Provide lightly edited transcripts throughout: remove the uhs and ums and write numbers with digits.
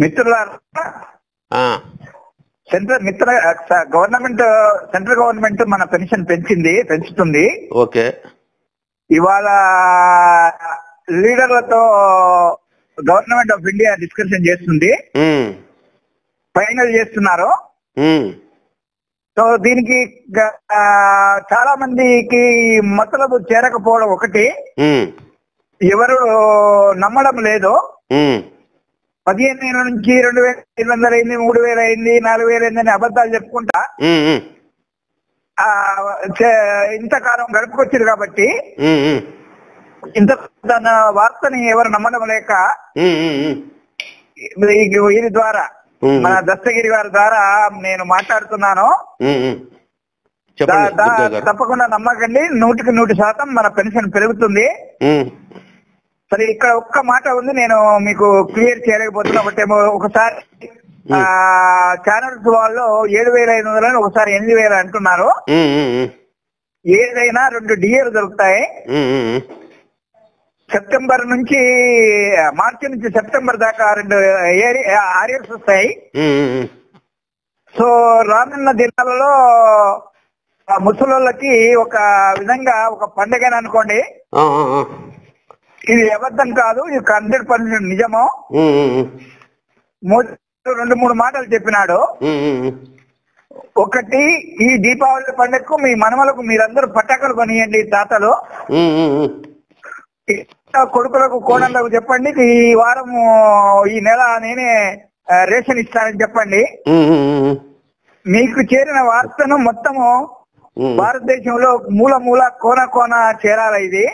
మిత్రులారా, central government మన pension పెంచుతుంది. ఓకే. ఇవాళ లీడర్లతో గవర్నమెంట్ ఆఫ్ ఇండియా డిస్కషన్ చేస్తుంది, ఫైనల్ చేస్తున్నారు. సో దీనికి చాలా మందికి మతలబు చేరకపోవడం ఒకటి, ఎవరు నమ్మడం లేదు. 15,000 నుంచి 2,500 అయింది, 3,000 అయింది, 4,000 అయింది అని అబద్ధాలు చెప్పుకుంటా ఇంతకాలం గడుపుకొచ్చారు కాబట్టి ఇంత వార్తని ఎవరు నమ్మడం లేక ఇది ద్వారా మన దస్తగిరి గారి ద్వారా నేను మాట్లాడుతున్నాను. తప్పకుండా నమ్మకండి, 100% మన పెన్షన్ పెరుగుతుంది. సరే, ఇక్కడ ఒక్క మాట ఉంది, నేను మీకు క్లియర్ చేయలేకపోతున్నా. ఒకసారి ఛానల్స్ వాళ్ళు 7,500 ఒకసారి 8,000 అంటున్నారు. ఏదైనా 2 డిఏలు దొరుకుతాయి. సెప్టెంబర్ నుంచి మార్చి నుంచి సెప్టెంబర్ దాకా 2 ఆరియర్స్ వస్తాయి. సో రానున్న దినాలలో ముసలోళ్ళకి ఒక విధంగా ఒక పండుగ అనుకోండి. ఇది అబద్ధం కాదు, ఇది 100% నిజము. మోదీ 2-3 మాటలు చెప్పినాడు. ఒకటి, ఈ దీపావళి పండుగకు మీ మనవలకు మీరందరూ పటాకులు కొనియండి తాతలు, కొడుకులకు కోడళ్లకు చెప్పండి ఈ వారం ఈ నెల నేనే రేషన్ ఇస్తానని చెప్పండి. మీకు చేరిన వార్తను మొత్తము భారతదేశంలో మూల మూల కోన కోన చేరాలి. ఇది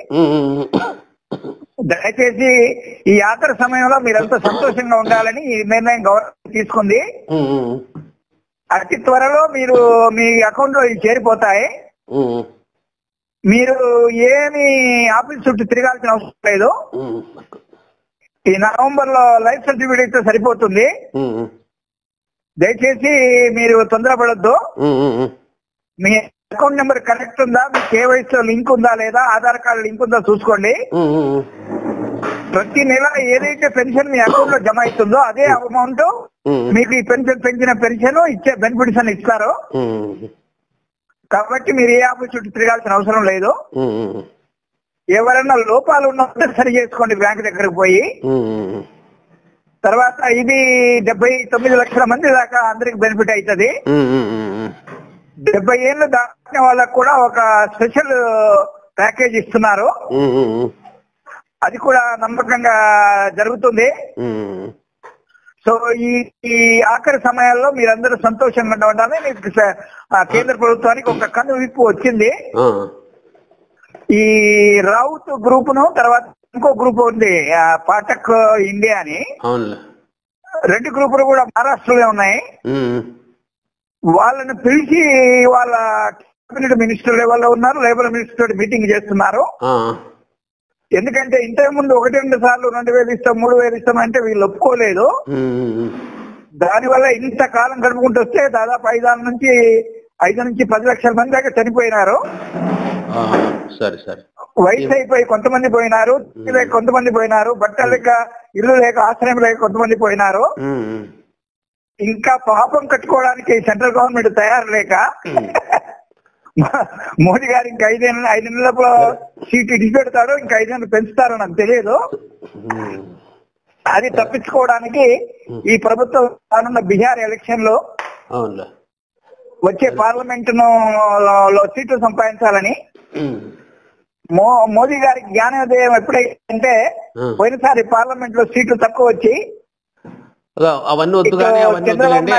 దయచేసి ఈ ఆఖరి సమయంలో మీరంతా సంతోషంగా ఉండాలని ఈ నిర్ణయం గవర్నమెంట్ తీసుకుంది. అతి త్వరలో మీరు మీ అకౌంట్ లో చేరిపోతాయి. మీరు ఏమి ఆఫీస్ చుట్టూ తిరగాల్సిన అవసరం లేదు. ఈ నవంబర్ లో లైఫ్ సర్టిఫికేట్ ఇస్తే సరిపోతుంది. దయచేసి మీరు తొందరపడొద్దు. మీ అకౌంట్ నెంబర్ కరెక్ట్ ఉందా, మీ కేవైసీ లింక్ ఉందా లేదా, ఆధార్ కార్డు లింక్ ఉందా చూసుకోండి. ప్రతి నెల ఏదైతే పెన్షన్ మీ అకౌంట్ లో జమ అవుతుందో అదే అమౌంట్ మీకు ఈ పెంచిన పెన్షన్ ఇచ్చే బెనిఫిట్స్ అని ఇస్తారు. కాబట్టి మీరు ఏ ఆఫీస్ చుట్టూ తిరగాల్సిన అవసరం లేదు. ఎవరైనా లోపాలు ఉన్నప్పుడు సరి చేసుకోండి బ్యాంక్ దగ్గరకు పోయి. తర్వాత ఇది 79 లక్షల మంది దాకా అందరికి బెనిఫిట్ అవుతుంది. 70 ఏళ్ళు దాటిన వాళ్ళకు కూడా ఒక స్పెషల్ ప్యాకేజ్ ఇస్తున్నారు. అది కూడా నమ్మకంగా జరుగుతుంది. సో ఈ ఆఖరి సమయాల్లో మీరందరూ సంతోషంగా ఉండాలని కేంద్ర ప్రభుత్వానికి ఒక కన్ను విప్పు వచ్చింది. ఈ రౌత్ గ్రూప్ ను తర్వాత ఇంకో గ్రూప్ ఉంది పాఠక్ ఇండియా అని, 2 గ్రూపులు కూడా మహారాష్ట్రలో ఉన్నాయి. వాళ్ళని పిలిచి వాళ్ళ కేబినెట్ మినిస్టర్ లెవెల్లో ఉన్నారు, లేబర్ మినిస్టర్ మీటింగ్ చేస్తున్నారు. ఎందుకంటే ఇంతకు ముందు 1-2 సార్లు 2,000 ఇస్తాం 3,000 ఇస్తాం అంటే వీళ్ళు ఒప్పుకోలేదు. దానివల్ల ఇంతకాలం గడుపుకుంటూ వస్తే దాదాపు 5 నుంచి 10 లక్షల మంది దాకా చనిపోయినారు. వయసు అయిపోయి కొంతమంది పోయినారు, కొంతమంది పోయినారు, బట్టలు లేక ఇల్లు లేక ఆశ్రయం లేక కొంతమంది పోయినారు. ఇంకా పాపం కట్టుకోవడానికి సెంట్రల్ గవర్నమెంట్ తయారు లేక మోదీ గారు ఇంకా 5 నెలల సీట్ ఇచ్చి పెడతాడు, ఇంకా 5 నెలలు పెంచుతారో నాకు తెలియదు. అది తప్పించుకోవడానికి ఈ ప్రభుత్వం రానున్న బీహార్ ఎలక్షన్ లో వచ్చే పార్లమెంట్ లో సీట్లు సంపాదించాలని మోదీ గారికి జ్ఞానోదయం ఎప్పుడైతే పోయినసారి పార్లమెంట్ లో సీట్లు తక్కువ వచ్చి అవన్నీ వద్దు కానీ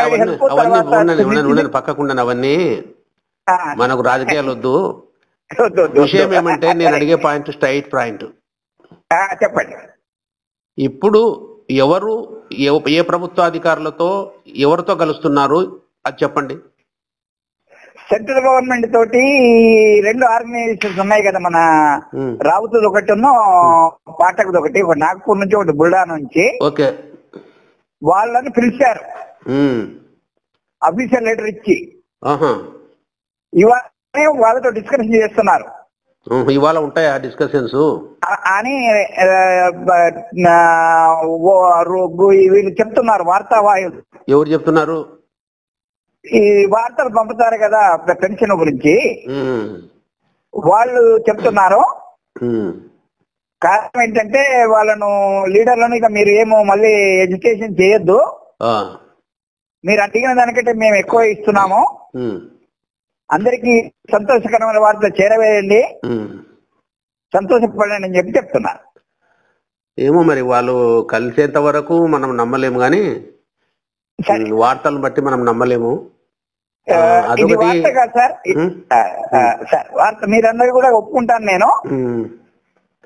అవన్నీ పక్కకుండా అవన్నీ మనకు రాజకీయాలు వద్దు. విషయం ఏమంటే నేను అడిగే పాయింట్ స్ట్రైట్ పాయింట్. చెప్పండి. ఇప్పుడు ఎవరు ఏ ప్రభుత్వాధికారులతో ఎవరితో కలుస్తున్నారు అది చెప్పండి. సెంట్రల్ గవర్నమెంట్ తోటి 2 ఆర్గనైజేషన్స్ ఉన్నాయి కదా, మన రావుతది ఒకటి పాఠకుది ఒకటి నాగపూర్ నుంచి ఒకటి బుల్డా నుంచి. ఓకే. వాళ్ళని పిలిచారు అఫీషియల్ లెటర్ ఇచ్చి. ఇవాళ వాళ్ళతో డిస్కషన్ చేస్తున్నారు. ఇవాళ ఉంటాయా డిస్కషన్స్ అని వీళ్ళు చెప్తున్నారు వార్తావాయులు. ఎవరు చెప్తున్నారు? ఈ వార్తలు పంపుతారు కదా పెన్షన్ గురించి, వాళ్ళు చెప్తున్నారు. కారణం ఏంటంటే వాళ్ళను లీడర్లను ఇక మీరు ఏమో మళ్ళీ ఎడ్యుకేషన్ చేయొద్దు, మీరు అడిగిన దానికంటే మేము ఎక్కువ ఇస్తున్నాము, అందరికీ సంతోషకరమైన వార్తలు చేరవేయండి, సంతోషపడండి అని చెప్పి చెప్తున్నారు. ఏమో మరి వాళ్ళు కలిసేంత వరకు మనం నమ్మలేము, కానీ వార్తలను బట్టి మనం నమ్మలేము. ఇది వార్త కాదు సార్, సార్ వార్త మీరందరూ కూడా ఒప్పుకుంటాను నేను.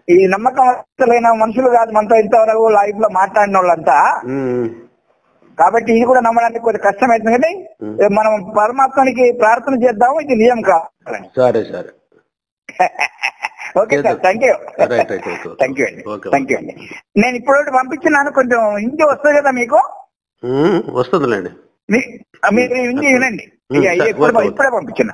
ఈ నమ్మకం మనుషులు కాదు మనతో ఇంతవరకు లైఫ్ లో మాట్లాడిన వాళ్ళంతా, కాబట్టి ఇది కూడా నమ్మడానికి కొంచెం కష్టమవుతుంది. కానీ మనం పరమాత్మనికి ప్రార్థన చేద్దాము, ఇది నిజం కావాలి. సరే సరే, okay sir, thank you thank you అండి, థ్యాంక్ యూ అండి. నేను ఇప్పుడు పంపించినాను, కొంచెం హిందీ వస్తుంది కదా మీకు? వస్తుందిలేండి, మీరు హిందీ వినండి. ఇప్పుడే పంపించిన.